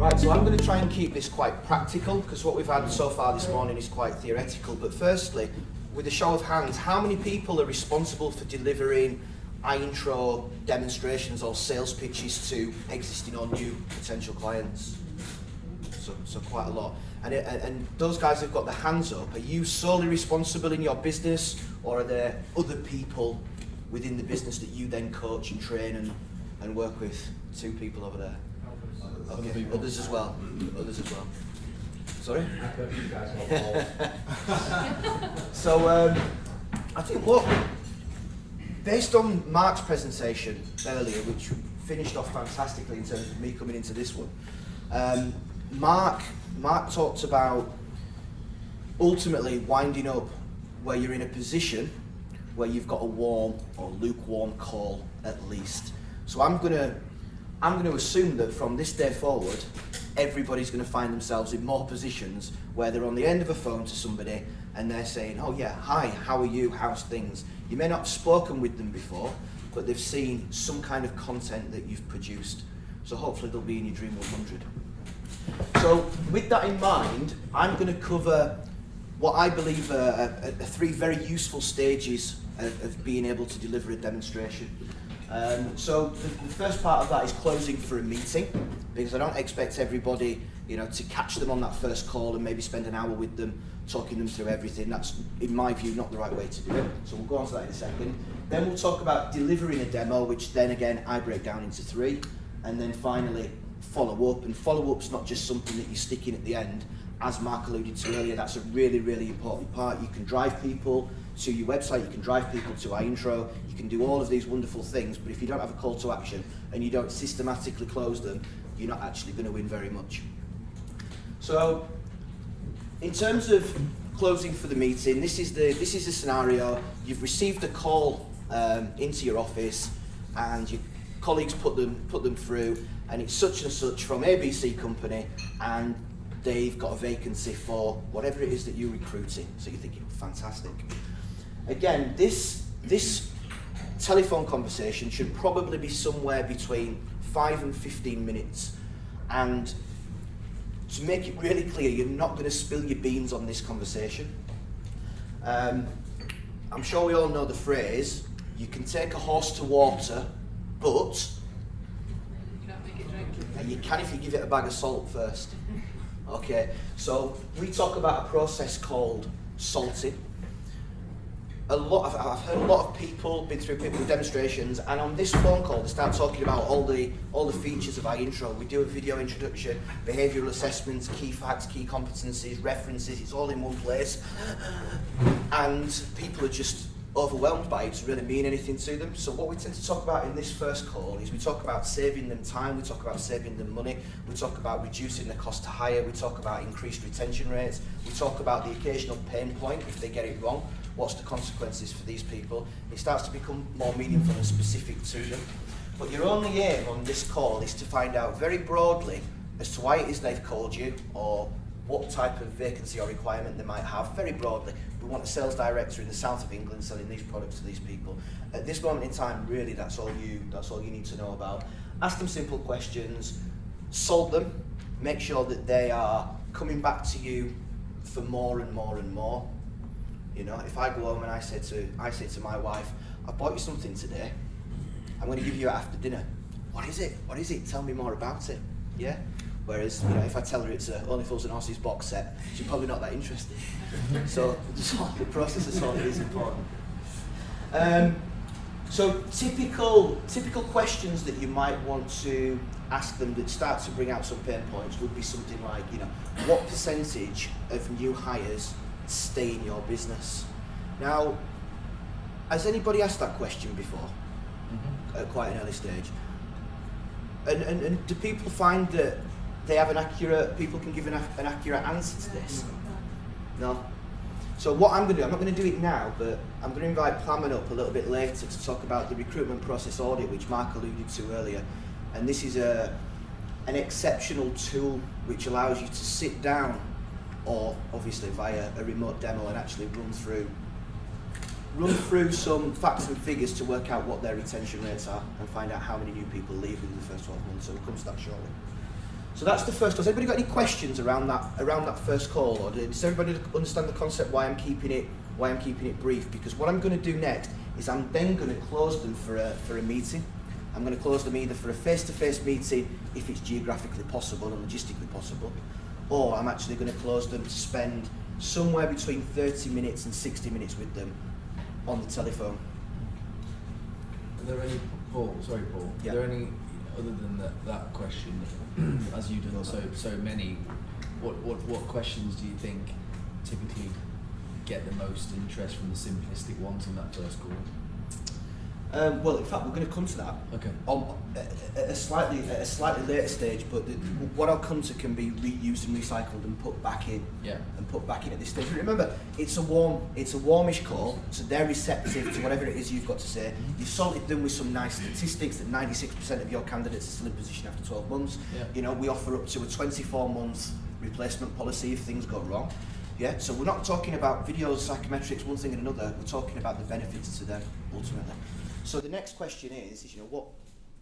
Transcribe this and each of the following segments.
Right, so I'm going to try and keep this quite practical, because what we've had so far this morning is quite theoretical. But firstly, with a show of hands, how many people are responsible for delivering intro demonstrations or sales pitches to existing or new potential clients? So quite a lot. And those guys who've got their hands up, are you solely responsible in your business, or are there other people within the business that you then coach and train and work with? 2 people over there. Okay, others as well. Sorry? So I think based on Mark's presentation earlier, which finished off fantastically in terms of me coming into this one, Mark talked about ultimately winding up where you're in a position where you've got a warm or lukewarm call at least. So I'm going to assume that from this day forward, everybody's going to find themselves in more positions where they're on the end of a phone to somebody and they're saying, oh yeah, hi, how are you, how's things? You may not have spoken with them before, but they've seen some kind of content that you've produced. So hopefully they'll be in your Dream 100. So with that in mind, I'm going to cover what I believe are 3 very useful stages of being able to deliver a demonstration. So the first part of that is closing for a meeting, because I don't expect everybody, to catch them on that first call and maybe spend an hour with them, talking them through everything. That's, in my view, not the right way to do it. So we'll go on to that in a second. Then we'll talk about delivering a demo, which then again I break down into 3, and then finally follow up. And follow up's not just something that you stick in at the end. As Mark alluded to earlier, that's a really, really important part. You can drive people to your website, you can drive people to our intro, you can do all of these wonderful things, but if you don't have a call to action and you don't systematically close them, you're not actually going to win very much. So, in terms of closing for the meeting, this is the scenario. You've received a call into your office, and your colleagues put them through, and it's such and such from ABC company, and they've got a vacancy for whatever it is that you're recruiting. So you're thinking, fantastic. Again, this telephone conversation should probably be somewhere between 5 and 15 minutes. And to make it really clear, you're not going to spill your beans on this conversation. I'm sure we all know the phrase, you can take a horse to water, but you can if you give it a bag of salt first. Okay, so we talk about a process called salting. I've heard a lot of people, been through people demonstrations, and on this phone call they start talking about all the features of our intro. We do a video introduction, behavioural assessments, key facts, key competencies, references, it's all in one place. And people are just overwhelmed by it to really mean anything to them. So what we tend to talk about in this first call is we talk about saving them time, we talk about saving them money, we talk about reducing the cost to hire, we talk about increased retention rates, we talk about the occasional pain point if they get it wrong. What's the consequences for these people? It starts to become more meaningful and specific to them. But your only aim on this call is to find out very broadly as to why it is they've called you, or what type of vacancy or requirement they might have, very broadly. We want a sales director in the south of England selling these products to these people. At this moment in time, really, that's all you need to know about. Ask them simple questions, salt them, make sure that they are coming back to you for more and more and more. If I go home and I say to my wife, I bought you something today, I'm going to give you it after dinner. What is it? Tell me more about it. Yeah? Whereas, if I tell her it's Only Fools and Horses box set, she's probably not that interested. So the process of sorting is important. So typical questions that you might want to ask them that start to bring out some pain points would be something like, what percentage of new hires stay in your business? Now, has anybody asked that question before? At quite an early stage? And do people find that they have people can give an accurate answer to this? No? So what I'm going to do, I'm not going to do it now, but I'm going to invite Plamen up a little bit later to talk about the recruitment process audit, which Mark alluded to earlier. And this is an exceptional tool which allows you to sit down, or obviously via a remote demo, and actually run through some facts and figures to work out what their retention rates are and find out how many new people leave within the first 12 months. So we'll come to that shortly. So that's the first call. Has anybody got any questions around that first call, or does everybody understand the concept why I'm keeping it brief? Because what I'm going to do next is I'm then going to close them for a meeting. I'm going to close them either for a face-to-face meeting if it's geographically possible and logistically possible, or I'm actually going to close them to spend somewhere between 30 minutes and 60 minutes with them on the telephone. Are there any, Paul? Yeah. Are there any, other than that question, as you've done so many, what questions do you think typically get the most interest from the simplistic ones in that first call? Well, in fact, we're going to come to that at a slightly later stage. But what I'll come to can be reused and recycled and put back in. Yeah. And put back in at this stage. Remember, it's a warmish call, so they're receptive to whatever it is you've got to say. You've salted them with some nice statistics that 96% of your candidates are still in position after 12 months. Yeah. You know, we offer up to a 24-month replacement policy if things go wrong. Yeah. So we're not talking about videos, psychometrics, one thing and another. We're talking about the benefits to them ultimately. So the next question is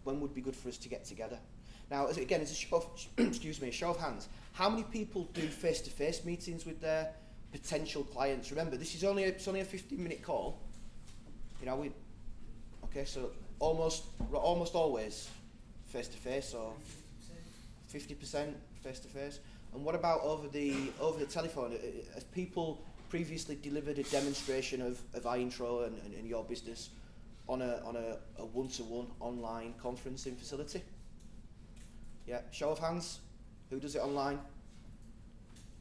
when would be good for us to get together? Now, as a show of, a show of hands, how many people do face-to-face meetings with their potential clients? Remember, it's only a 15-minute call. You know, so almost always face-to-face, or 50% face-to-face. And what about over the telephone? Has people previously delivered a demonstration of iIntro and your business on a one-to-one online conferencing facility? Yeah, show of hands. Who does it online?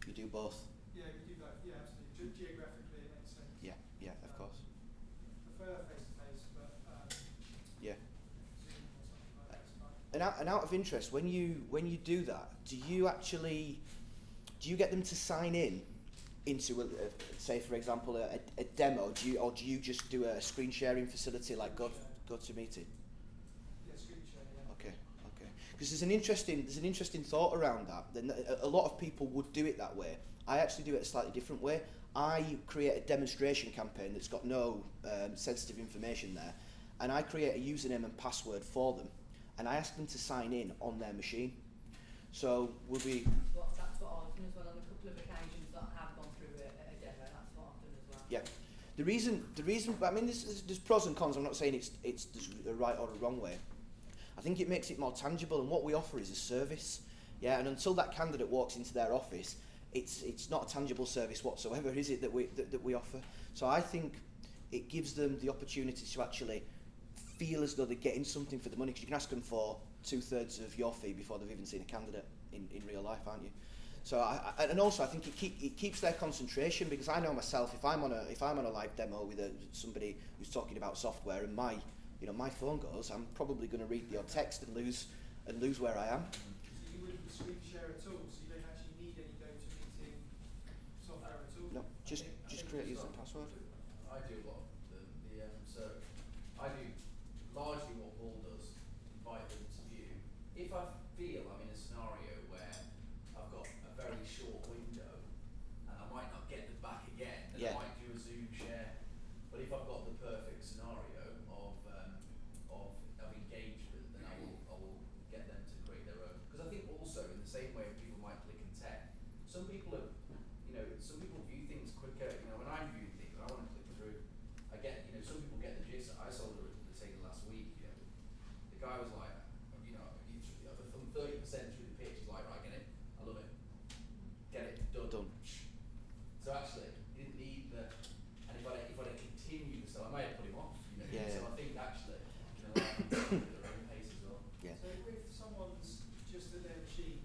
You do both. Yeah, we do both. Yeah, absolutely. Geographically, it makes sense. Yeah, of course. Prefer face-to-face, but yeah. Zoom or something like that is fine. And out of interest, when you do that, do you get them to sign in into say for example a demo? Do you just do a screen sharing facility like GoToMeeting? Yeah, screen share. Yeah. Okay. Because there's an interesting thought around that. Then a lot of people would do it that way. I actually do it a slightly different way. I create a demonstration campaign that's got no sensitive information there, and I create a username and password for them, and I ask them to sign in on their machine. So we'll be. That's what I've done as well on a couple of occasions that I have gone through a demo. That's what I've done as well. Yeah. The reason. I mean, there's pros and cons. I'm not saying it's the right or the wrong way. I think it makes it more tangible, and what we offer is a service. Yeah. And until that candidate walks into their office, it's not a tangible service whatsoever, is it, that we offer? So I think it gives them the opportunity to actually feel as though they're getting something for the money, because you can ask them for 2/3 of your fee before they've even seen a candidate in real life, aren't you? So and also I think it keeps their concentration, because I know myself, if I'm on a live demo with somebody who's talking about software and my phone goes, I'm probably going to read your text and lose where I am. So you wouldn't screen share at all, so you don't actually need any GoToMeeting software at all? No, just create user and password. I do a lot of so I do largely what Paul does, invite them to view. If I feel I'm in a scenario where I've got a very short window and I might not get them back again, then I might do a Zoom share. But if I've got the perfect scenario of engagement, then I will get them to create their own. Because I think also in the same way people might click and tech, some people view things quicker. When I'm viewing things, I want to click through. I get, some people get the gist. I sold a thing last week. The guy was like, from 30% through the pitch, he's like, right, get it, I love it, get it, done. So actually, he didn't need and if I'd have continued to sell, I might have put him off. So I think actually, at their own pace as well. Yeah. So if someone's just at their machine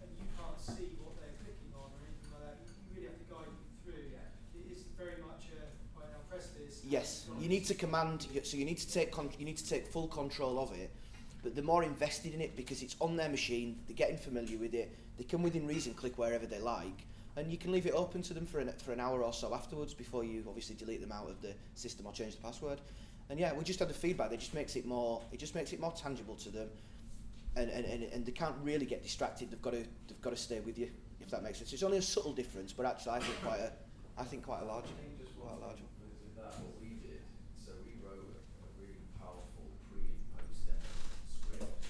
and you can't see what they're clicking on or anything like that, you really have to guide them through. Yeah. It is very much right now, press this. Yes, you need to command. So you need to take full control of it. But they're more invested in it because it's on their machine. They're getting familiar with it. They can, within reason, click wherever they like, and you can leave it open to them for an hour or so afterwards before you obviously delete them out of the system or change the password. And yeah, we just had the feedback. It just makes it more tangible to them, and they can't really get distracted. They've got to stay with you, if that makes sense. It's only a subtle difference, but actually I think quite a large one. With that, what we did, so we wrote a really powerful pre and post demo script.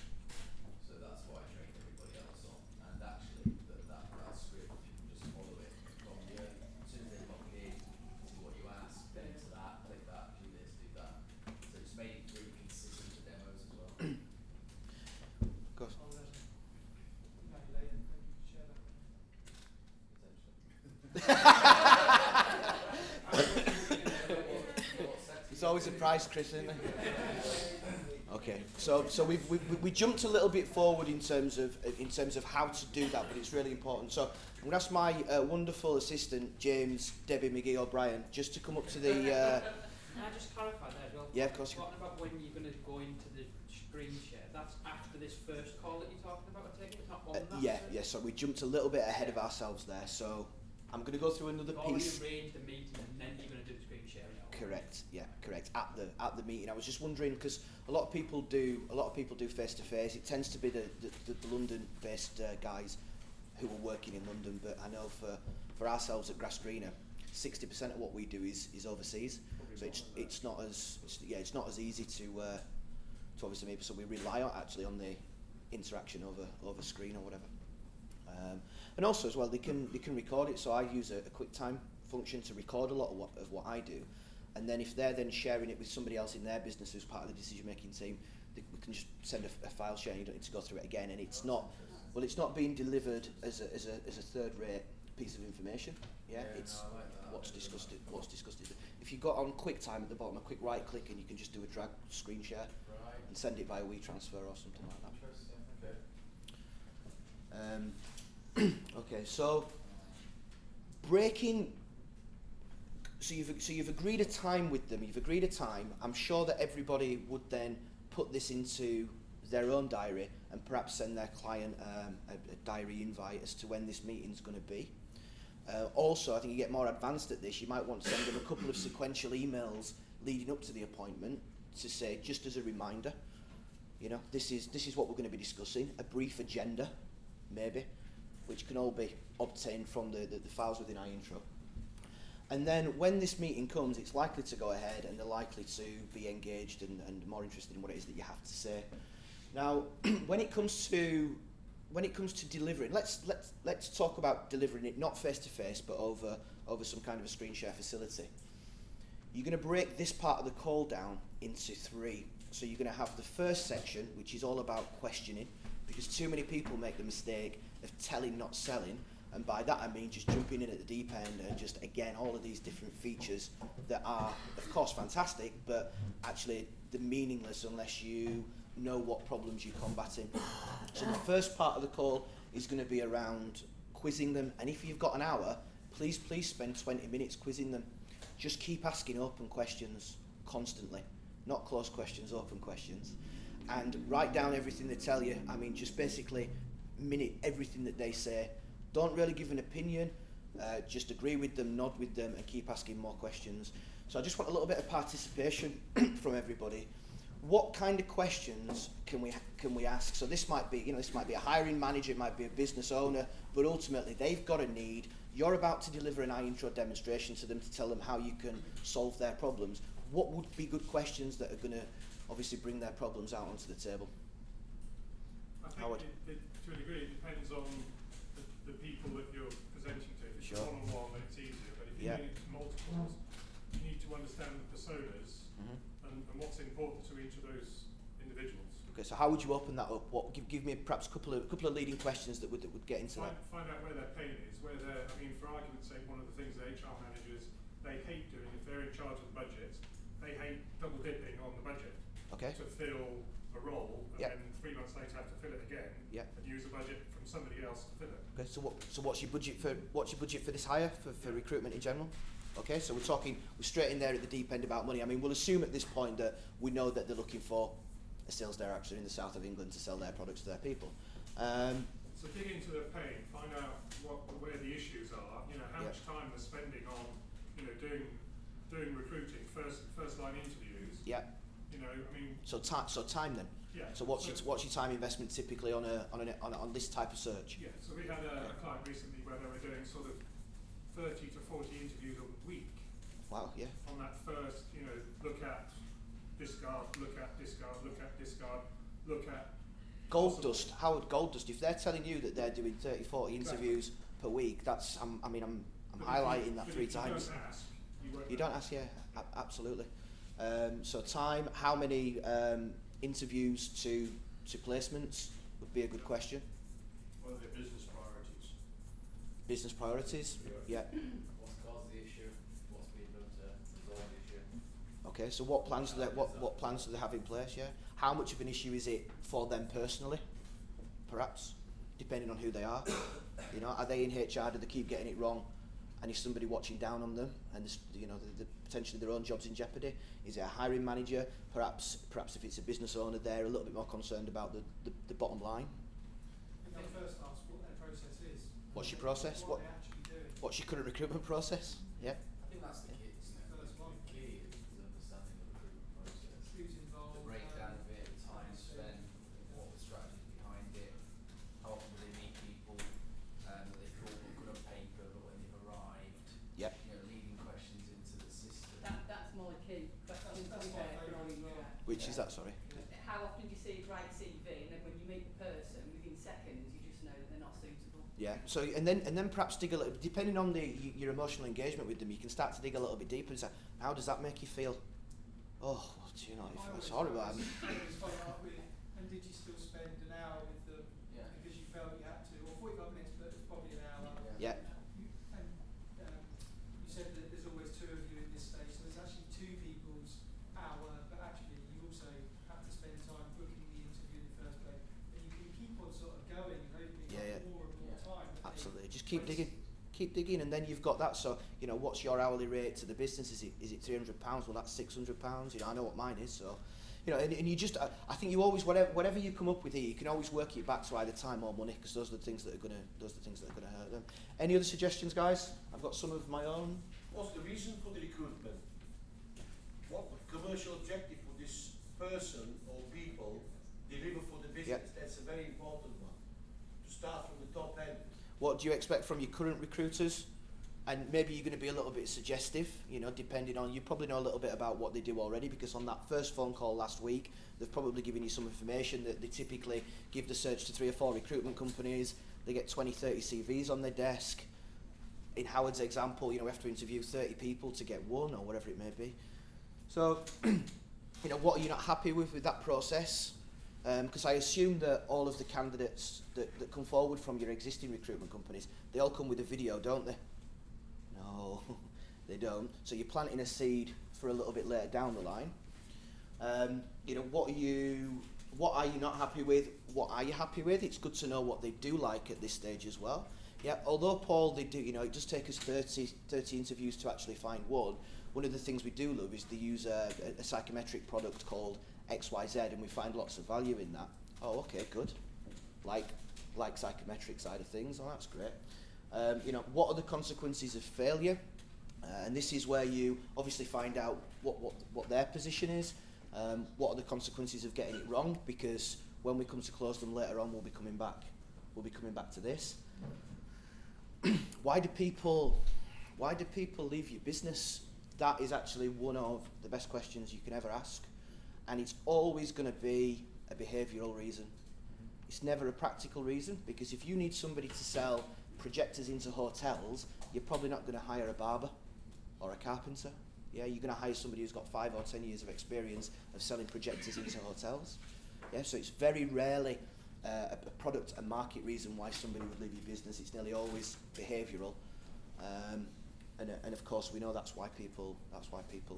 So that's what I trained everybody else on. It's always a prize, Chris, isn't it? Okay, so we jumped a little bit forward in terms of how to do that, but it's really important. So I'm going to ask my wonderful assistant James Debbie McGee O'Brien just to come up to the. Can I just clarify there, Bill? Yeah, of course. Talking about when you're going to go into the screen share, that's after this first call that you're talking about, I take it? It's not on that? Yeah. So we jumped a little bit ahead of ourselves there. So I'm going to go through another You've piece. already arranged the meeting and then you're going to do the screen sharing. Correct. Yeah, correct. At the meeting, I was just wondering because a lot of people do face to face. It tends to be the London-based guys who are working in London, but I know for ourselves at Grass Greener, 60% of what we do is overseas. So it's not as easy to obviously maybe, so we rely on the interaction over screen or whatever. And also as well, they can record it. So I use a QuickTime function to record a lot of what I do. And then if they're then sharing it with somebody else in their business who's part of the decision-making team, we can just send a file share. You don't need to go through it again, and it's not being delivered as a third-rate piece of information. Yeah, it's no, I like that. what's discussed. If you got on QuickTime at the bottom, a quick right-click, and you can just do a drag screen share Right. and send it via WeTransfer or something like that. Interesting. Okay. Okay, so breaking. So you've agreed a time with them. You've agreed a time. I'm sure that everybody would then put this into their own diary and perhaps send their client a diary invite as to when this meeting's going to be. Also, I think you get more advanced at this. You might want to send them a couple of sequential emails leading up to the appointment to say, just as a reminder, this is what we're going to be discussing. A brief agenda, maybe, which can all be obtained from the files within iIntro. And then when this meeting comes, it's likely to go ahead and they're likely to be engaged and more interested in what it is that you have to say. Now, when it comes to delivering, let's talk about delivering it not face to face, but over some kind of a screen share facility. You're going to break this part of the call down into three. So you're going to have the first section, which is all about questioning, because too many people make the mistake of telling, not selling. And by that I mean just jumping in at the deep end and just, again, all of these different features that are, of course, fantastic, but actually they're meaningless unless you know what problems you're combating. So the first part of the call is going to be around quizzing them. And if you've got an hour, please spend 20 minutes quizzing them. Just keep asking open questions constantly. Not closed questions, open questions. And write down everything they tell you. I mean, just basically minute everything that they say. Don't really give an opinion, just agree with them, nod with them, and keep asking more questions. So I just want a little bit of participation from everybody. What kind of questions can we ask? So this might be a hiring manager, it might be a business owner, but ultimately they've got a need. You're about to deliver an iIntro demonstration to them to tell them how you can solve their problems. What would be good questions that are going to obviously bring their problems out onto the table? I think to a degree it depends on the people that you're presenting to. If it's Sure. one-on-one, then it's easier. But if you're doing it to multiples, you need to understand the personas and what's important to each of those individuals. Okay, so how would you open that up? Give me perhaps a couple of leading questions that would get into that. Find out where their pain is, for argument's sake, one of the things that HR managers, they hate doing, if they're in charge of the budget, they hate double dipping on the budget. Okay. To fill a role, and Yep. then 3 months later have to fill it again, Yep. and use a budget from somebody else to fill it. Okay, so what's your budget for this hire for recruitment in general? Okay, so we're straight in there at the deep end about money. I mean, we'll assume at this point that we know that they're looking for a sales director in the south of England to sell their products to their people. So dig into their pain, find out where the issues are. How much time they're spending on, doing recruiting, first line interviews. Yeah. So time then. Yeah. So what's your time investment typically on this type of search? Yeah. So we had a client recently where they were doing sort of 30 to 40 interviews a week. Wow. Yeah. On that first, look at discard, look at discard, look at discard, look at Gold Dust, Howard Gold Dust. If they're telling you that they're doing 30, 40 interviews per week, that's I'm highlighting that 3 times. You don't ask. You don't ask, yeah, absolutely. So time, how many interviews to placements would be a good question. What are their business priorities? Business priorities, yeah. What's caused the issue? What's been done to resolve the issue? Okay, so what plans do they have in place? Yeah, how much of an issue is it for them personally? Perhaps, depending on who they are. You know, are they in HR? Do they keep getting it wrong? And is somebody watching down on them? And the potentially their own jobs in jeopardy? Is it a hiring manager? Perhaps if it's a business owner, they're a little bit more concerned about the bottom line. And they first ask what their process is. What's your process? What are they actually doing? What's your current recruitment process? Yeah. I think that's the key, isn't it? First one. The key is the understanding of the recruitment process. Who's involved? The breakdown of it, the time spent, what the strategy behind it, how often do they meet people that they thought were good on paper, but when they've arrived, Yep. you know, leading questions into the system. That's my key question, to be fair, for all you chat. Which is that? Sorry. How often do you see a great CV and then when you meet the person, within seconds you just know that they're not suitable? Yeah. So and then perhaps dig a little, depending on your emotional engagement with them, you can start to dig a little bit deeper and say, how does that make you feel? Oh, do you know, it's horrible. I always follow up with, and did you still spend an hour with them Yeah. because you felt you had to, or 45 minutes, but it's probably an hour. Yeah. You said that there's always two of you in this stage, so there's actually two people's hour, but actually you also have to spend time booking the interview in the first place. And you can keep on sort of going and hoping more and more time. but Absolutely. they Just keep waste- digging, and then you've got that. So you know, what's your hourly rate to the business? Is it £300? Well, that's £600. You know, I know what mine is. So, you know, and you just, I think you always, whatever you come up with here, you can always work it back to either time or money, because those are the things that are gonna hurt them. Any other suggestions, guys? I've got some of my own. What's the reason for the recruitment? What commercial objective for this person or people deliver for the business? Yep. That's a very important one. To start from the top end. What do you expect from your current recruiters? And maybe you're going to be a little bit suggestive, you know, depending on, you probably know a little bit about what they do already, because on that first phone call last week, they've probably given you some information that they typically give the search to 3 or 4 recruitment companies. They get 20, 30 CVs on their desk. In Howard's example, you know, we have to interview 30 people to get one, or whatever it may be. So, you know, what are you not happy with that process? Because I assume that all of the candidates that come forward from your existing recruitment companies, they all come with a video, don't they? No, they don't. So you're planting a seed for a little bit later down the line. You know, what are you not happy with? What are you happy with? It's good to know what they do like at this stage as well. Yeah, although Paul, they do, you know, it does take us 30 interviews to actually find one. One of the things we do love is they use a psychometric product called XYZ, and we find lots of value in that. Oh, okay, good. Like psychometric side of things. Oh, that's great. You know, what are the consequences of failure? And this is where you obviously find out what their position is. What are the consequences of getting it wrong? Because when we come to close them later on, we'll be coming back to this. Why do people leave your business? That is actually one of the best questions you can ever ask, and it's always going to be a behavioural reason. It's never a practical reason, because if you need somebody to sell projectors into hotels, you're probably not going to hire a barber or a carpenter. Yeah, you're going to hire somebody who's got 5 or 10 years of experience of selling projectors into hotels. Yeah, so it's very rarely a product and market reason why somebody would leave your business. It's nearly always behavioural, and of course we know that's why people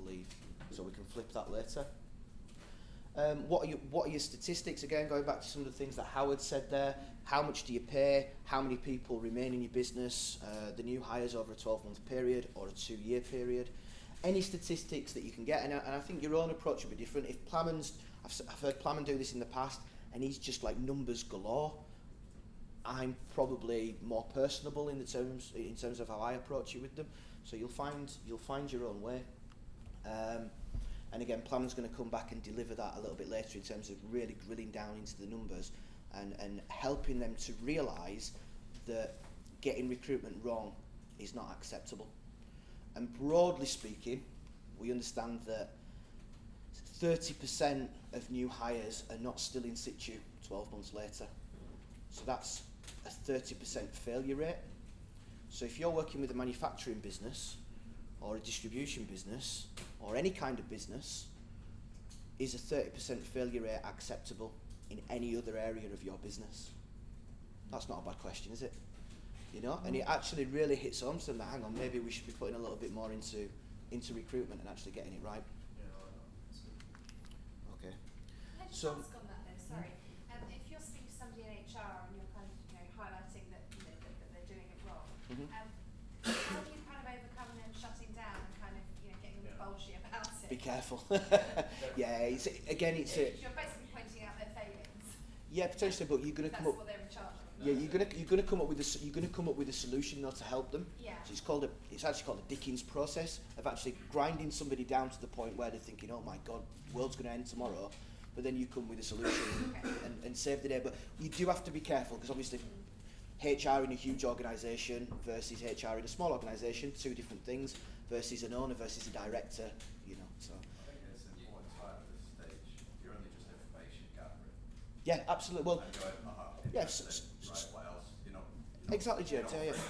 leave. So we can flip that later. What are your statistics? Again, going back to some of the things that Howard said there. How much do you pay? How many people remain in your business? The new hires over a 12-month period or a 2-year period? Any statistics that you can get, and I think your own approach will be different. If Plammon's, I've heard Plammon do this in the past, and he's just like numbers galore. I'm probably more personable in terms of how I approach it with them. So you'll find your own way. And again, Plammon's going to come back and deliver that a little bit later in terms of really drilling down into the numbers and helping them to realise that getting recruitment wrong is not acceptable. And broadly speaking, we understand that 30% of new hires are not still in situ 12 months later. So that's a 30% failure rate. So if you're working with a manufacturing business or a distribution business or any kind of business, is a 30% failure rate acceptable in any other area of your business? That's not a bad question, is it? You know, and it actually really hits home, so that hang on, maybe we should be putting a little bit more into recruitment and actually getting it right. Yeah, I Okay. Can I just So- ask on that then, sorry. If you're speaking to somebody in HR and you're kind of, highlighting that, that they're doing it wrong, Mhm. how do you kind of overcome them shutting down and kind of, getting a bit bolshy about it? Be careful. Yeah, it's a You're basically pointing out their failings. yeah, potentially, but you're going to That's come up. what they're in charge of. Yeah, you're going to come up with a solution though to help them. Yeah. So it's actually called a Dickens process of actually grinding somebody down to the point where they're thinking, oh my God, the world's going to end tomorrow. But then you come with a solution and save the day. But you do have to be careful because obviously HR in a huge organisation versus HR in a small organisation, two different things, versus an owner versus a director, so. I think it's an important time at this stage. You're only just information gathering. Yeah, absolutely. Well, And going, yeah, interesting, right, what else? You're not exactly, James, you're yeah. not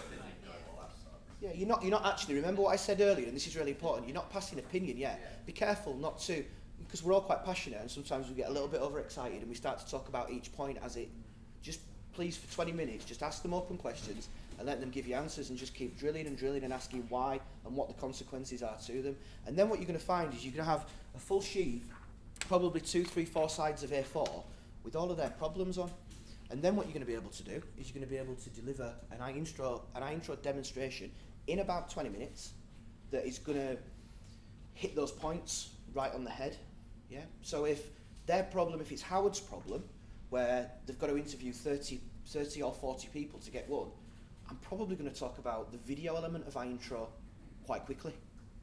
going, well, that sucks. Yeah, you're not actually, remember what I said earlier, and this is really important, you're not passing opinion yet. Yeah. Be careful not to, because we're all quite passionate and sometimes we get a little bit overexcited and we start to talk about each point as it, just please for 20 minutes, just ask them open questions and let them give you answers and just keep drilling and asking why and what the consequences are to them. And then what you're going to find is you're going to have a full sheet, probably 2, 3, 4 sides of A4 with all of their problems on. And then what you're going to be able to do is you're going to be able to deliver an intro demonstration in about 20 minutes that is going to hit those points right on the head. Yeah. So if it's Howard's problem, where they've got to interview 30 or 40 people to get one, I'm probably going to talk about the video element of our intro quite quickly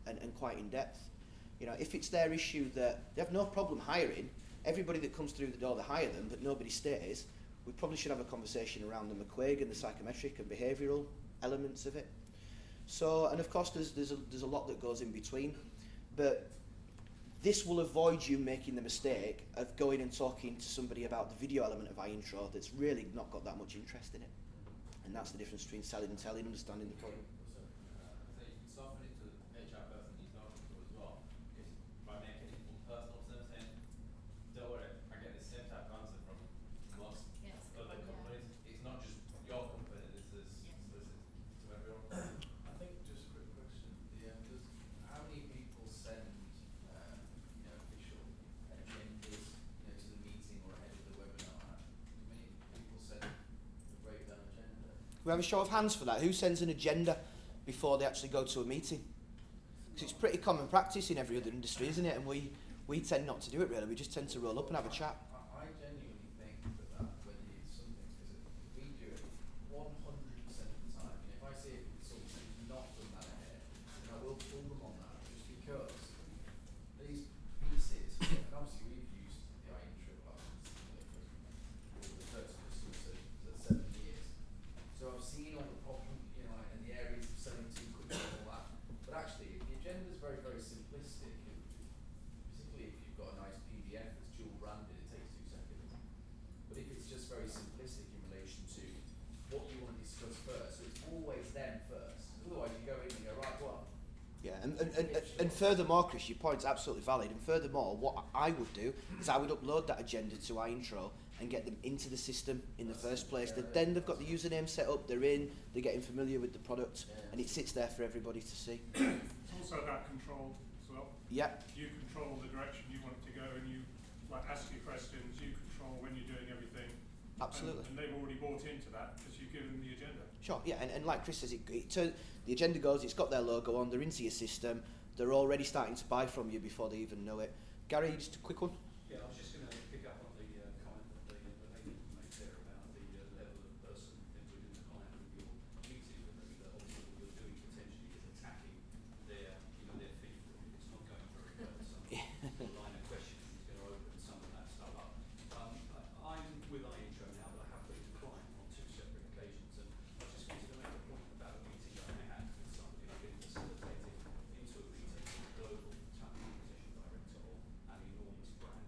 and quite in depth. If it's their issue that they have no problem hiring, everybody that comes through the door, they hire them, but nobody stays, we probably should have a conversation around the McQuaig and the psychometric and behavioural elements of it. So, and of course there's a lot that goes in between, but this will avoid you making the mistake of going and talking to somebody about the video element of our intro that's really not got that much interest in it. And that's the difference between selling and telling, understanding the problem. So you can soften it to the HR person you're talking to as well, is by making it personal to them, saying, don't worry, I get the same type of answer from most other companies. It's not just your company, this is to everyone. I think just a quick question. How many people send official agendas to the meeting or ahead of the webinar? Do many people send the breakdown agenda? Can we have a show of hands for that? Who sends an agenda before they actually go to a meeting? Because it's pretty common practice in every other industry, isn't it? And we tend not to do it really. We just tend to roll up and have a chat. I genuinely think that when you do something, because we do it 100% of the time. If I see a consultant who's not done that ahead, then I will pull them on that just because these pieces, and obviously we've used the intro platforms for the first customers for 7 years. So I've seen all the problems, and the areas of selling too quickly and all that. But actually, the agenda is very, very simplistic. Particularly if you've got a nice PDF that's dual branded, it takes 2 seconds. But if it's just very simplistic in relation to what you want to discuss first, so it's always them first. Otherwise, you go in and go, right, what? Yeah, and furthermore, Chris, your point's absolutely valid. And furthermore, what I would do is I would upload that agenda to our intro and get them into the system in the first place. Then they've got the username set up, they're in, they're getting familiar with the product, and it sits there for everybody to see. It's also about control as well. Yeah. You control the direction you want it to go, and you ask your questions. You control when you're doing everything. Absolutely. And they've already bought into that because you've given them the agenda. Sure, yeah, and like Chris says, the agenda goes, it's got their logo on, they're into your system, they're already starting to buy from you before they even know it. Gary, just a quick one? Yeah, I was just going to pick up on the comment that the lady made there about the level of person within the client that you're meeting with, and that obviously what you're doing potentially is attacking their feet. It's not going very well. Some line of questioning is going to open some of that stuff up. I'm with iIntro now, but I have been a client on 2 separate occasions, and I just wanted to make a point about a meeting that I had with somebody who'd been facilitated into a meeting with a global talent acquisition director of an enormous brand.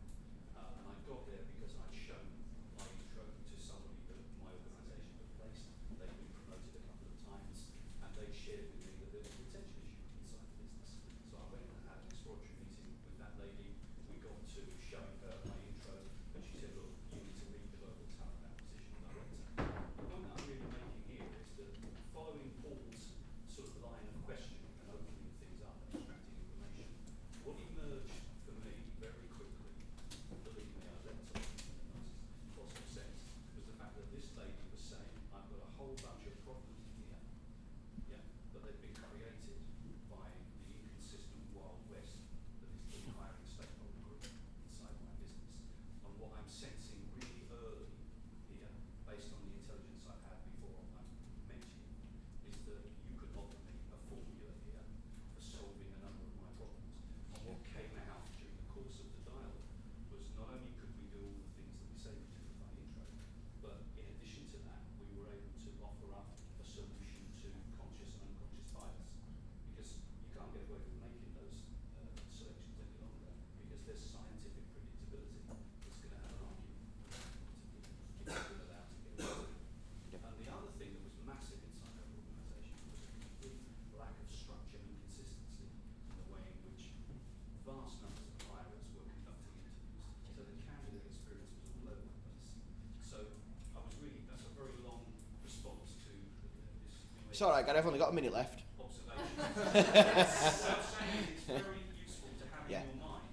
It's all right, Gary. I've only got a minute left. observation. So I'm saying it's very useful to have Yeah. in your mind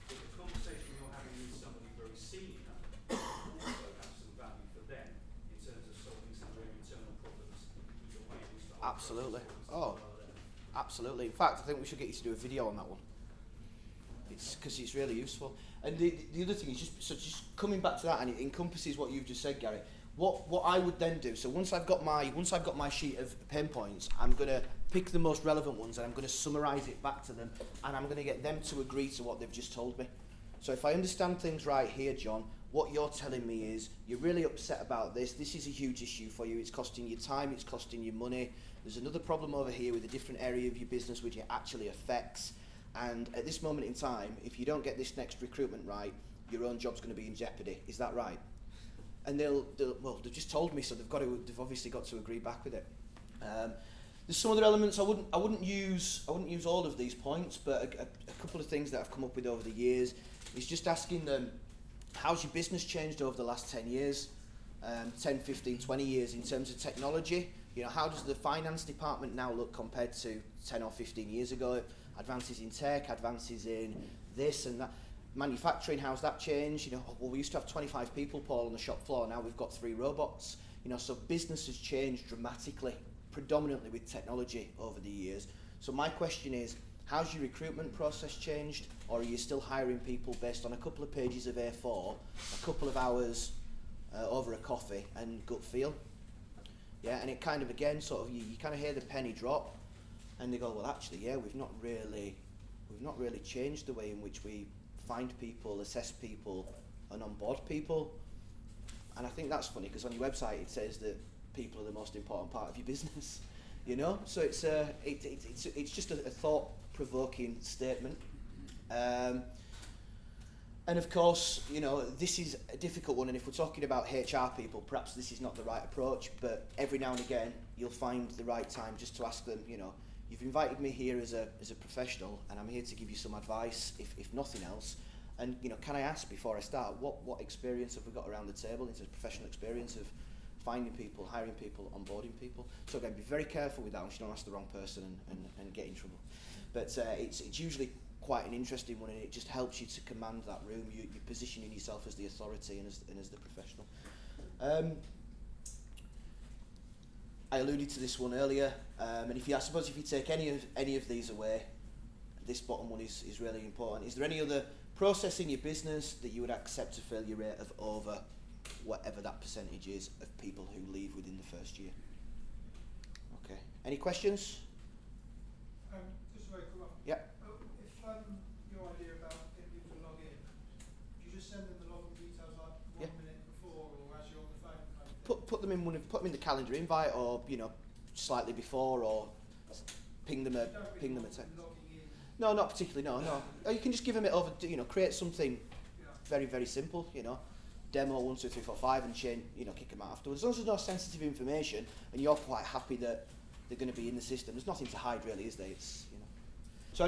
that the conversation you're having with somebody very senior also have some value for them in terms of solving some of their internal problems with your management style. Absolutely. process, Oh. rather than- Absolutely. In fact, I think we should get you to do a video on that one. It's because it's really useful. And the other thing is just coming back to that, and it encompasses what you've just said, Gary. What I would then do, so once I've got my sheet of pain points, I'm going to pick the most relevant ones and I'm going to summarise it back to them, and I'm going to get them to agree to what they've just told me. So if I understand things right here, John, what you're telling me is you're really upset about this. This is a huge issue for you. It's costing you time. It's costing you money. There's another problem over here with a different area of your business which it actually affects. And at this moment in time, if you don't get this next recruitment right, your own job's going to be in jeopardy. Is that right? And they've just told me, so they've obviously got to agree back with it. There's some other elements. I wouldn't use all of these points, but a couple of things that I've come up with over the years is just asking them, how's your business changed over the last 10 years, 10, 15, 20 years in terms of technology? You know, how does the finance department now look compared to 10 or 15 years ago? Advances in tech, advances in this and that. Manufacturing, how's that changed? You know, well, we used to have 25 people, Paul, on the shop floor. Now we've got 3 robots. You know, so business has changed dramatically, predominantly with technology over the years. So my question is, how's your recruitment process changed? Or are you still hiring people based on a couple of pages of A4, a couple of hours over a coffee and gut feel? Yeah, and it kind of, again, sort of, you kind of hear the penny drop and they go, well, actually, yeah, we've not really changed the way in which we find people, assess people, and onboard people. And I think that's funny because on your website it says that people are the most important part of your business. You know, so it's just a thought-provoking statement. And of course, you know, this is a difficult one, and if we're talking about HR people, perhaps this is not the right approach, but every now and again you'll find the right time just to ask them, you know, you've invited me here as a professional, and I'm here to give you some advice, if nothing else. And you know, can I ask before I start, what experience have we got around the table in terms of professional experience of finding people, hiring people, onboarding people? So again, be very careful with that one, so you don't ask the wrong person and get in trouble. But it's usually quite an interesting one, and it just helps you to command that room. You're positioning yourself as the authority and as the professional. I alluded to this one earlier, and I suppose if you take any of these away, this bottom one is really important. Is there any other process in your business that you would accept a failure rate of over whatever that percentage is of people who leave within the first year? Okay. Any questions? Just a very quick one. Yeah. If your idea about getting people to log in, do you just send them the login details like 1 minute before, or as you're on the phone? Kind of thing? Put them in the calendar invite, or you know, slightly before, or ping them a You don't really ping them a want text. them logging in. No, not particularly. No. Or you can just give them it over. You know, create something Yeah. very, very simple. You know, demo 1, 2, 3, 4, 5, and chain. You know, kick them out afterwards. As long as there's no sensitive information, and you're quite happy that they're going to be in the system. There's nothing to hide, really, is there? It's, you know. So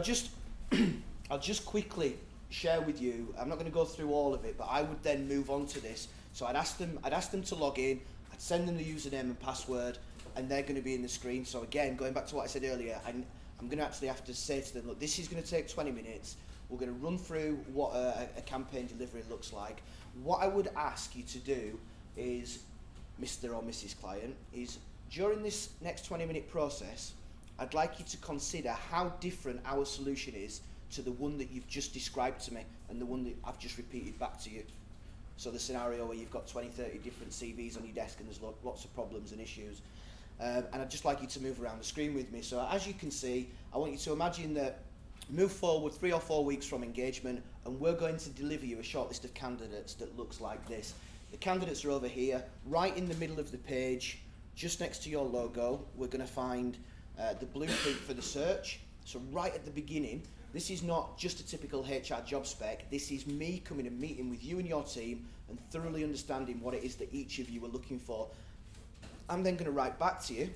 I'll just quickly share with you. I'm not going to go through all of it, but I would then move on to this. So I'd ask them to log in. I'd send them the username and password, and they're going to be in the screen. So again, going back to what I said earlier, I'm going to actually have to say to them, look, this is going to take 20 minutes. We're going to run through what a campaign delivery looks like. What I would ask you to do is, Mr. or Mrs. Client, is during this next 20-minute process, I'd like you to consider how different our solution is to the one that you've just described to me and the one that I've just repeated back to you. So the scenario where you've got 20, 30 different CVs on your desk and there's lots of problems and issues. And I'd just like you to move around the screen with me. So as you can see, I want you to imagine that move forward 3 or 4 weeks from engagement, and we're going to deliver you a short list of candidates that looks like this. The candidates are over here, right in the middle of the page, just next to your logo. We're going to find the blueprint for the search. So right at the beginning, this is not just a typical HR job spec. This is me coming and meeting with you and your team and thoroughly understanding what it is that each of you are looking for. I'm then going to write back to you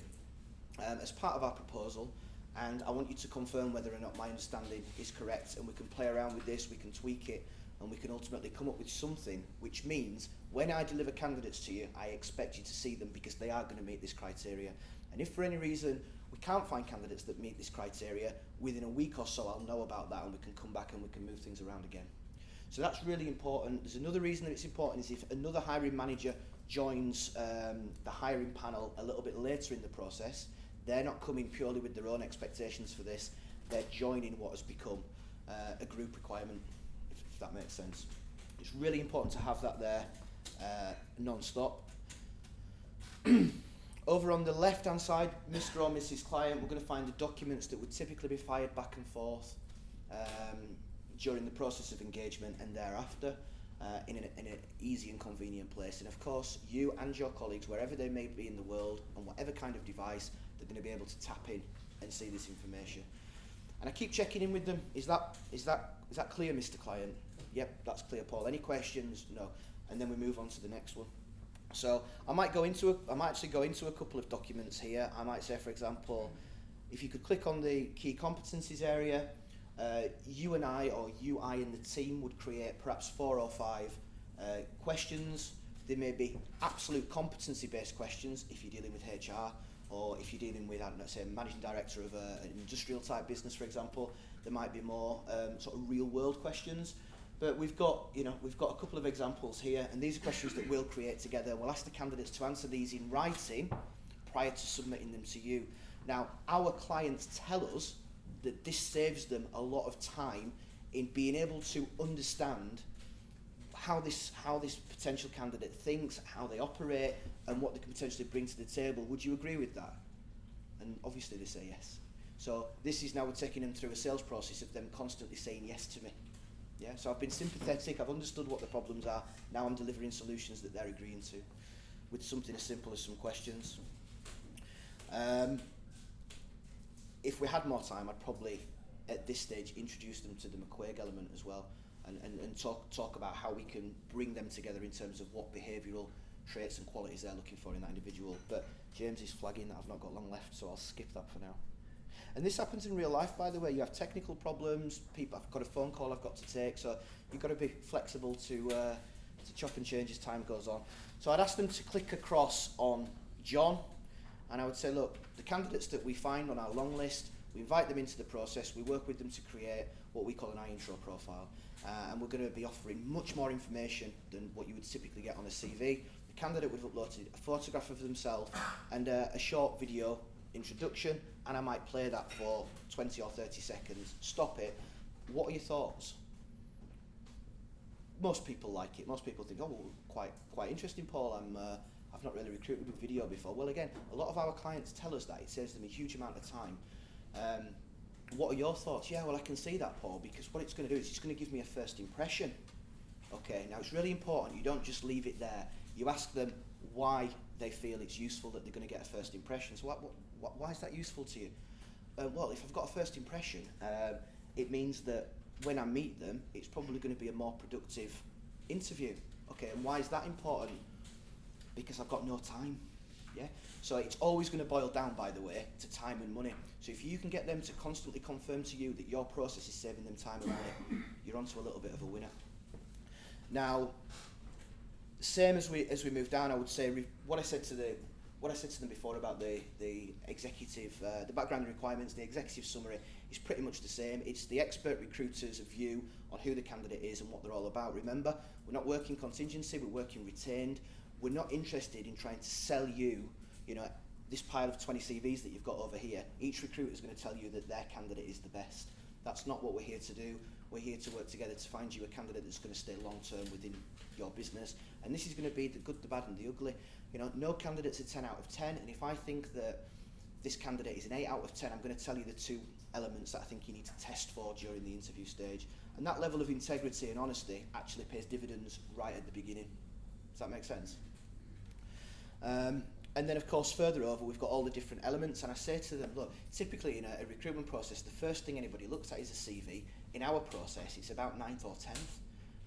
as part of our proposal, and I want you to confirm whether or not my understanding is correct, and we can play around with this, we can tweak it, and we can ultimately come up with something which means when I deliver candidates to you, I expect you to see them because they are going to meet this criteria. And if for any reason we can't find candidates that meet this criteria, within a week or so I'll know about that and we can come back and we can move things around again. So that's really important. There's another reason that it's important is if another hiring manager joins the hiring panel a little bit later in the process, they're not coming purely with their own expectations for this, they're joining what has become a group requirement, if that makes sense. It's really important to have that there non-stop. Over on the left-hand side, Mr. or Mrs. Client, we're going to find the documents that would typically be fired back and forth during the process of engagement and thereafter in an easy and convenient place. And of course, you and your colleagues, wherever they may be in the world, on whatever kind of device, they're going to be able to tap in and see this information. And I keep checking in with them. Is that clear, Mr. Client? Yep, that's clear, Paul. Any questions? No. And then we move on to the next one. So I might actually go into a couple of documents here. I might say, for example, if you could click on the key competencies area, you and I and the team would create perhaps 4 or 5 questions. They may be absolute competency-based questions if you're dealing with HR, or if you're dealing with, I don't know, say a managing director of an industrial type business, for example. There might be more sort of real-world questions. But we've got a couple of examples here, and these are questions that we'll create together. We'll ask the candidates to answer these in writing prior to submitting them to you. Now, our clients tell us that this saves them a lot of time in being able to understand how this potential candidate thinks, how they operate, and what they can potentially bring to the table. Would you agree with that? And obviously they say yes. So this is now we're taking them through a sales process of them constantly saying yes to me. Yeah, so I've been sympathetic, I've understood what the problems are, now I'm delivering solutions that they're agreeing to, with something as simple as some questions. If we had more time, I'd probably, at this stage, introduce them to the McQuaig element as well, and talk about how we can bring them together in terms of what behavioural traits and qualities they're looking for in that individual. But James is flagging that I've not got long left, so I'll skip that for now. And this happens in real life, by the way. You have technical problems, I've got a phone call I've got to take, so you've got to be flexible to chop and change as time goes on. So I'd ask them to click across on John, and I would say, look, the candidates that we find on our long list, we invite them into the process, we work with them to create what we call an iIntro profile, and we're going to be offering much more information than what you would typically get on a CV. The candidate would have uploaded a photograph of themselves and a short video introduction, and I might play that for 20 or 30 seconds, stop it. What are your thoughts? Most people like it. Most people think, oh, well, quite interesting, Paul. I've not really recruited with video before. Well, again, a lot of our clients tell us that. It saves them a huge amount of time. What are your thoughts? Yeah, well, I can see that, Paul, because what it's going to do is it's going to give me a first impression. Okay, now it's really important. You don't just leave it there. You ask them why they feel it's useful that they're going to get a first impression. So why is that useful to you? Well, if I've got a first impression, it means that when I meet them, it's probably going to be a more productive interview. Okay, and why is that important? Because I've got no time. Yeah. So it's always going to boil down, by the way, to time and money. So if you can get them to constantly confirm to you that your process is saving them time and money, you're onto a little bit of a winner. Now, same as we move down, I would say what I said to them before about the executive, the background requirements, the executive summary is pretty much the same. It's the expert recruiter's view on who the candidate is and what they're all about. Remember, we're not working contingency, we're working retained. We're not interested in trying to sell you, this pile of 20 CVs that you've got over here. Each recruiter is going to tell you that their candidate is the best. That's not what we're here to do. We're here to work together to find you a candidate that's going to stay long term within your business. And this is going to be the good, the bad and the ugly. No candidate's a 10 out of 10. And if I think that this candidate is an 8 out of 10, I'm going to tell you the 2 elements that I think you need to test for during the interview stage. And that level of integrity and honesty actually pays dividends right at the beginning. Does that make sense? And then, of course, further over, we've got all the different elements. And I say to them, look, typically in a recruitment process, the first thing anybody looks at is a CV. In our process, it's about 9th or 10th,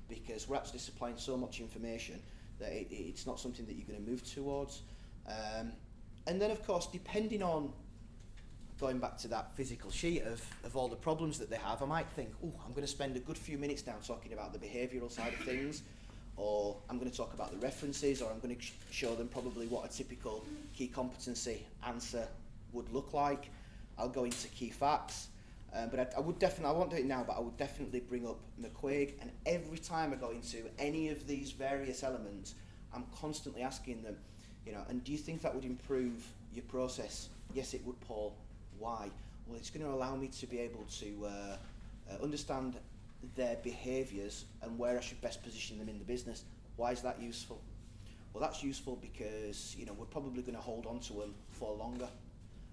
because we're actually supplying so much information that it's not something that you're going to move towards. And then, of course, depending on, going back to that physical sheet of all the problems that they have, I might think, I'm going to spend a good few minutes now talking about the behavioural side of things, or I'm going to talk about the references, or I'm going to show them probably what a typical key competency answer would look like. I'll go into key facts, but I would definitely, I won't do it now, but I would definitely bring up McQuaig, and every time I go into any of these various elements, I'm constantly asking them, you know, and do you think that would improve your process? Yes, it would, Paul. Why? Well, it's going to allow me to be able to understand their behaviours and where I should best position them in the business. Why is that useful? Well, that's useful because, you know, we're probably going to hold on to them for longer.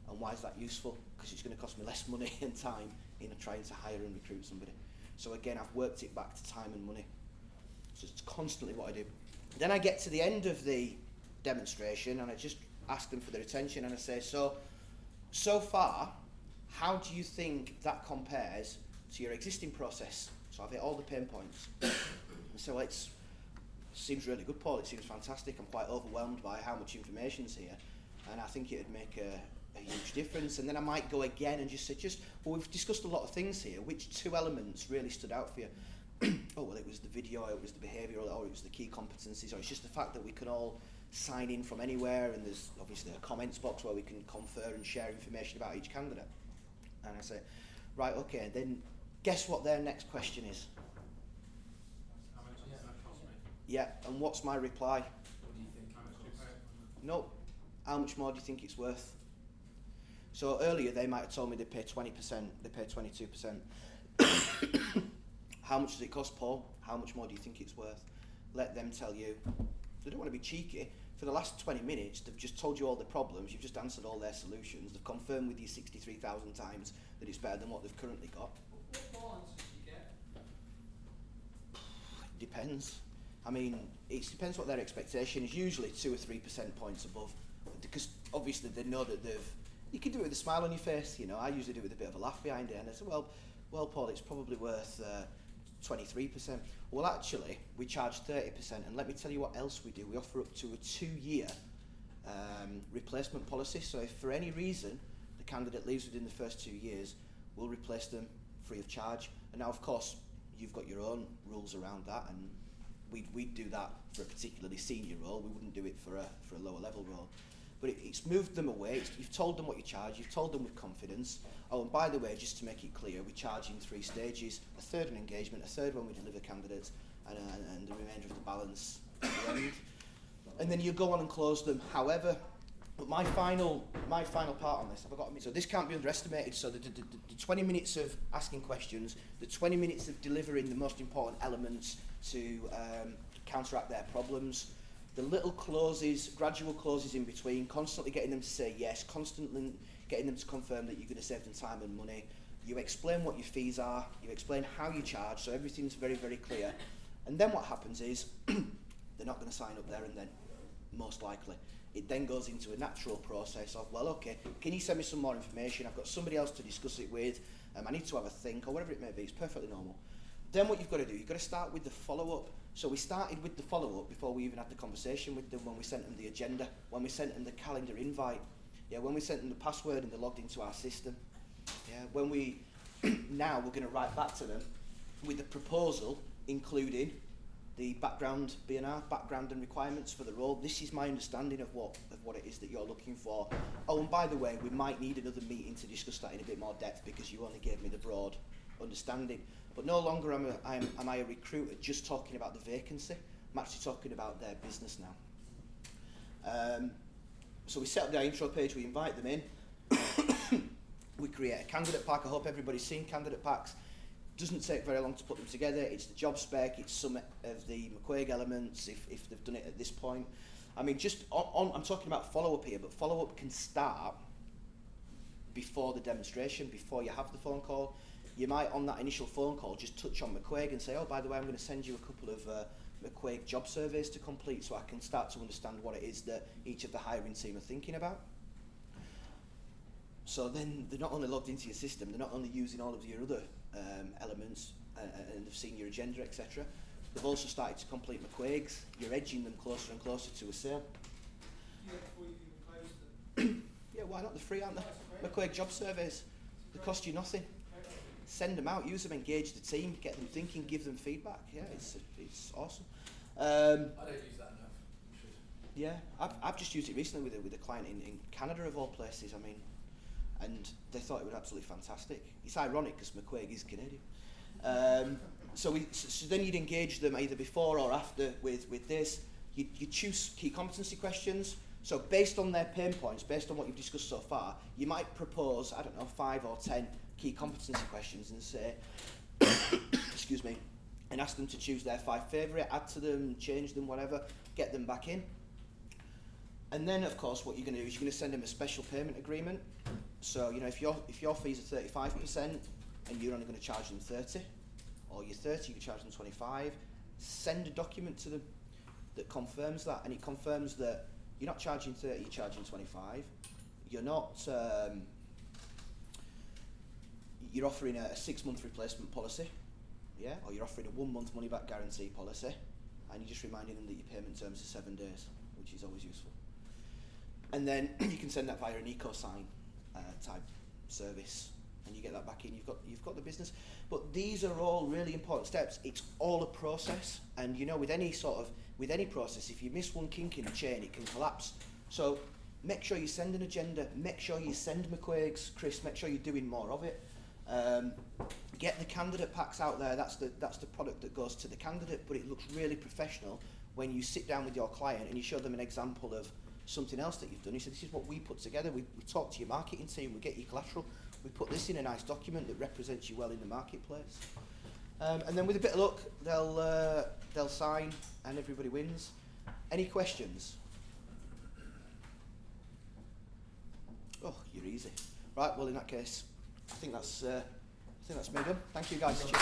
And why is that useful? Because it's going to cost me less money and time in trying to hire and recruit somebody. So again, I've worked it back to time and money. So it's constantly what I do. Then I get to the end of the demonstration and I just ask them for their attention and I say, so far, how do you think that compares to your existing process? So I've hit all the pain points. And so it seems really good, Paul. It seems fantastic. I'm quite overwhelmed by how much information's here. And I think it would make a huge difference. And then I might go again and just say, well, we've discussed a lot of things here. Which two elements really stood out for you? Oh, well, it was the video, it was the behavioural, or it was the key competencies, or it's just the fact that we can all sign in from anywhere, and there's obviously a comments box where we can confer and share information about each candidate. And I say, right, okay, then guess what their next question is? How much does that cost me? Yeah, and what's my reply? What do you think? How much do you pay? No, how much more do you think it's worth? So earlier they might have told me they pay 20%, they pay 22%. How much does it cost, Paul? How much more do you think it's worth? Let them tell you. They don't want to be cheeky. For the last 20 minutes, they've just told you all the problems, you've just answered all their solutions, they've confirmed with you 63,000 times that it's better than what they've currently got. What more answers do you get? Depends. I mean, it depends what their expectation is. Usually 2 or 3% points above, because obviously they know that you can do it with a smile on your face, you know. I usually do it with a bit of a laugh behind it, and I say, well, Paul, it's probably worth 23%. Well, actually, we charge 30%, and let me tell you what else we do. We offer up to a 2-year replacement policy, so if for any reason the candidate leaves within the first 2 years, we'll replace them free of charge. And now, of course, you've got your own rules around that, and we'd do that for a particularly senior role. We wouldn't do it for a lower level role. But it's moved them away. You've told them what you charge. You've told them with confidence. Oh, and by the way, just to make it clear, we charge in 3 stages. A third an engagement, a third when we deliver candidates, and the remainder of the balance at the end. And then you go on and close them. However, but my final part on this, so this can't be underestimated. So the 20 minutes of asking questions, the 20 minutes of delivering the most important elements to counteract their problems, the little clauses, gradual clauses in between, constantly getting them to say yes, constantly getting them to confirm that you're going to save them time and money. You explain what your fees are, you explain how you charge, so everything's very, very clear. And then what happens is, they're not going to sign up there and then, most likely. It then goes into a natural process of, well, okay, can you send me some more information? I've got somebody else to discuss it with, I need to have a think, or whatever it may be. It's perfectly normal. Then what you've got to do, you've got to start with the follow-up. So we started with the follow-up before we even had the conversation with them, when we sent them the agenda, when we sent them the calendar invite, when we sent them the password and they logged into our system. When we, now we're going to write back to them with the proposal, including the background, B&R, background and requirements for the role. This is my understanding of what it is that you're looking for. Oh, and by the way, we might need another meeting to discuss that in a bit more depth because you only gave me the broad understanding. But no longer am I a recruiter just talking about the vacancy. I'm actually talking about their business now. So we set up their intro page, we invite them in. We create a candidate pack. I hope everybody's seen candidate packs. Doesn't take very long to put them together. It's the job spec, it's some of the McQuaig elements if they've done it at this point. I mean, just I'm talking about follow-up here, but follow-up can start before the demonstration, before you have the phone call. You might, on that initial phone call, just touch on McQuaig and say, oh, by the way, I'm going to send you a couple of McQuaig job surveys to complete so I can start to understand what it is that each of the hiring team are thinking about. So then they're not only logged into your system, they're not only using all of your other elements and they've seen your agenda, etc. They've also started to complete McQuaig's. You're edging them closer and closer to a sale. Yeah, before you even close them. Yeah, why not? They're free, aren't they? McQuaig job surveys. They cost you nothing. Send them out, use them, engage the team, get them thinking, give them feedback. Yeah, it's awesome. I don't use that enough. Should. Yeah, I've just used it recently with a client in Canada of all places. I mean, and they thought it was absolutely fantastic. It's ironic because McQuaig is Canadian. So then you'd engage them either before or after with this. You choose key competency questions. So based on their pain points, based on what you've discussed so far, you might propose, I don't know, 5 or 10 key competency questions and say, excuse me, and ask them to choose their 5 favourite, add to them, change them, whatever, get them back in. And then, of course, what you're going to do is you're going to send them a special payment agreement. So, you know, if your fees are 35% and you're only going to charge them 30, or you're 30, you can charge them 25, send a document to them that confirms that, and it confirms that you're not charging 30, you're charging 25. You're not, you're offering a 6-month replacement policy, yeah, or you're offering a 1-month money-back guarantee policy, and you're just reminding them that your payment terms are 7 days, which is always useful. And then you can send that via an EcoSign type service, and you get that back in. You've got the business. But these are all really important steps. It's all a process, and you know, with any process, if you miss one kink in the chain, it can collapse. So make sure you send an agenda. Make sure you send McQuaig's, Chris. Make sure you're doing more of it. Get the candidate packs out there. That's the product that goes to the candidate, but it looks really professional when you sit down with your client and you show them an example of something else that you've done. You say, this is what we put together. We talk to your marketing team, we get your collateral, we put this in a nice document that represents you well in the marketplace. And then with a bit of luck, they'll sign and everybody wins. Any questions? Oh, you're easy. Right, well in that case, I think that's me done. Thank you guys. Cheers.